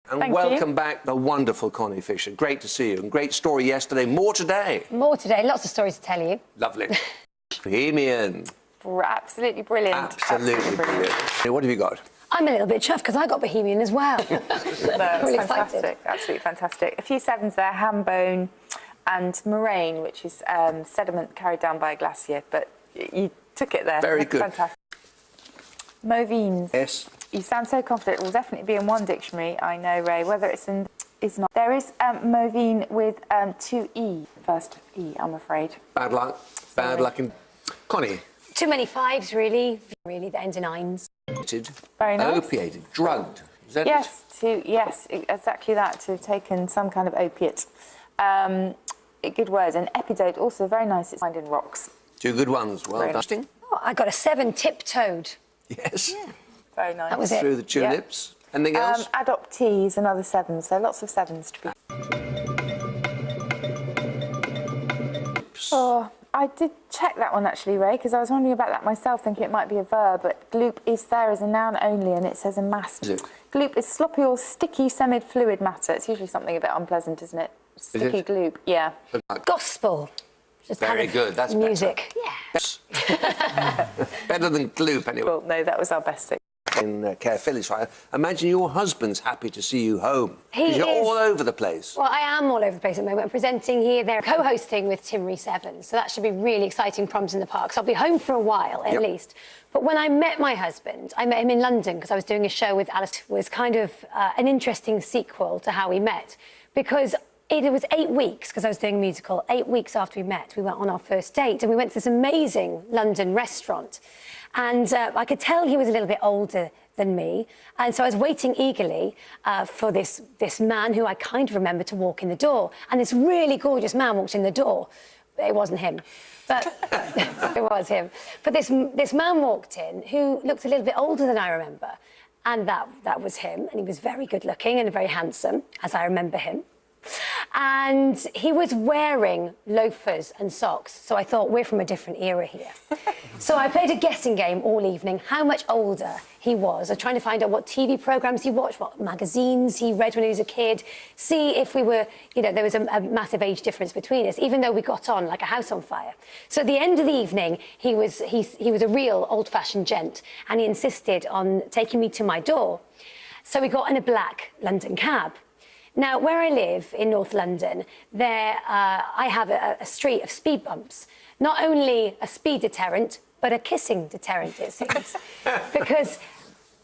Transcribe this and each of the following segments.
And Thank welcome you. back, the wonderful Connie Fisher. Great to see you. And great story yesterday. More today. More today. Lots of stories to tell you. Lovely. Bohemian. Absolutely brilliant. Absolutely brilliant. What have you got? I'm a little bit chuffed because I got Bohemian as well. That's Really fantastic. excited. Absolutely fantastic. A few sevens there, ham bone and moraine, which is sediment carried down by a glacier. But you took it there. Very good. Fantastic. Movines. Yes. You sound so confident. It will definitely be in one dictionary, I know, Ray. Whether it's in... is not. There is movine with two E. First E, I'm afraid. Bad luck. Bad luck. Connie. Too many fives, really. Really, the ends in nines. Very nice. Opiated. Drugged. Is that Yes, exactly that, to have taken some kind of opiate. Good word. And epidote, also very nice. It's found in rocks. Two good ones. Well done. Oh, I got a 7 tiptoed. Yes. Yeah. Very nice. That was it. Through the tulips. Anything else? Adoptees, another 7. So lots of 7s to be. Oh, I did check that one actually, Ray, because I was wondering about that myself, thinking it might be a verb, but gloop is there as a noun only, and it says a mass. Is it? Gloop is sloppy or sticky semi-fluid matter. It's usually something a bit unpleasant, isn't it? Sticky gloop, yeah. Gospel. Just Very kind of good. That's music. better. Yeah. Better than gloop, anyway. Well, no, that was our best thing. In Caerphilly, so I imagine your husband's happy to see you home. He You're is. all over the place. Well, I am all over the place at the moment. I'm presenting here. They're co-hosting with Tim Reese-Evans, so that should be really exciting. Proms in the Park. So I'll be home for a while, at least. But when I met my husband, I met him in London because I was doing a show with Alice. It was kind of an interesting sequel to how we met, because it was 8 weeks, because I was doing a musical. 8 weeks after we met, we went on our first date, and we went to this amazing London restaurant. And I could tell he was a little bit older than me, and so I was waiting eagerly for this man who I kind of remember to walk in the door. And this really gorgeous man walked in the door. It wasn't him, but it was him. But this man walked in who looked a little bit older than I remember, and that was him. And he was very good looking and very handsome, as I remember him. And he was wearing loafers and socks, so I thought, we're from a different era here. So I played a guessing game all evening, how much older he was. I was trying to find out what TV programmes he watched, what magazines he read when he was a kid, see if we were, you know, there was a massive age difference between us, even though we got on like a house on fire. So at the end of the evening, he was a real old-fashioned gent, and he insisted on taking me to my door. So we got in a black London cab. Now, where I live in North London, I have a street of speed bumps. Not only a speed deterrent, but a kissing deterrent, it seems. Because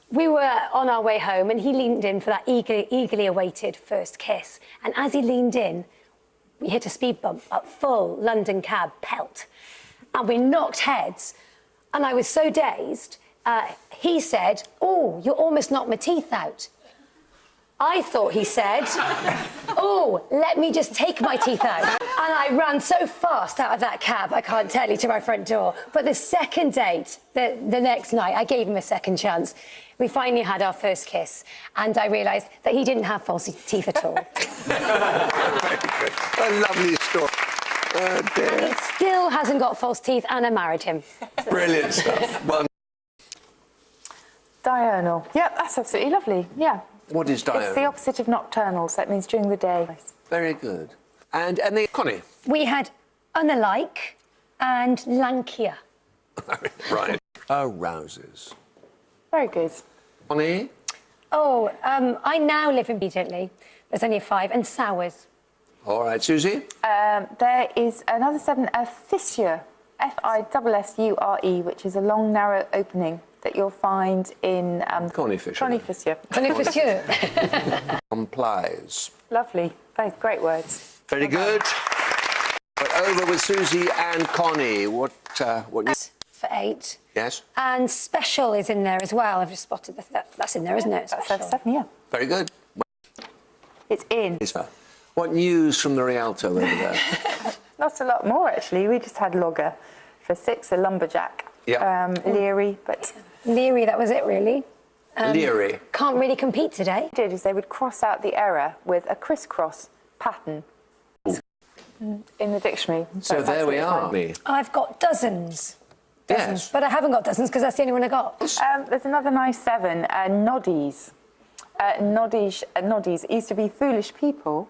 we were on our way home and he leaned in for that eagerly awaited first kiss. And as he leaned in, we hit a speed bump, a full London cab pelt. And we knocked heads. And I was so dazed, he said, "Oh, you almost knocked my teeth out." I thought he said, "Oh, let me just take my teeth out." And I ran so fast out of that cab, I can't tell you, to my front door. But the second date, the next night, I gave him a second chance. We finally had our first kiss, and I realised that he didn't have false teeth at all. A lovely story. Oh, dear. And he still hasn't got false teeth, and I married him. Brilliant stuff. Well, Diurnal. Yep, that's absolutely lovely. Yeah. what is diurnal? It's the opposite of nocturnal, so that means during the day. Very good. And the Connie? We had unalike and lankier. Right. Arouses. Very good. Connie? Oh, I now live immediately. There's only a 5, and sours. All right, Susie? There is another 7, a fissure, F-I-S-S-U-R-E, which is a long, narrow opening that you'll find in... Connie Fisher. Connie Fissure. Connie Fissure. Complies. Lovely. Both great words. Very good. But over with Susie and Connie. What For 8. Yes? And special is in there as well. I've just spotted that's in there, isn't it? That's Special. 7, yeah. Very good. It's in. What news from the Rialto over there? Not a lot more, actually. We just had Logger for 6, a lumberjack. Yeah. Leary, but... Leary, that was it, really. Leary. Can't really compete today. What they did is they would cross out the error with a crisscross pattern in the dictionary. So there we are. I've got dozens. Yes. But I haven't got dozens because that's the only one I got. There's another nice 7, noddies. Noddies used to be foolish people.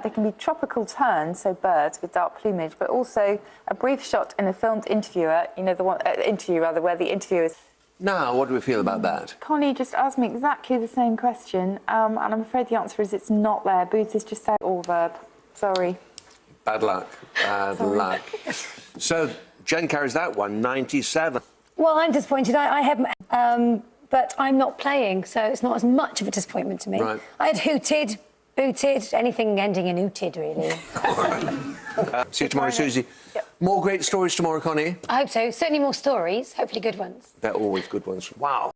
They can be tropical terns, so birds with dark plumage, but also a brief shot in a filmed interviewer, you know, where the interviewer is... Now, what do we feel about that? Connie just asked me exactly the same question, and I'm afraid the answer is it's not there. Boots is just all verb. Sorry. Bad luck. Bad luck. So, Jen carries that one, 97. Well, I'm disappointed. I haven't, but I'm not playing, so it's not as much of a disappointment to me. Right. I had hooted, booted, anything ending in ooted, really. See you tomorrow, Susie. Yep. More great stories tomorrow, Connie. I hope so. Certainly more stories, hopefully good ones. They're always good ones. Wow.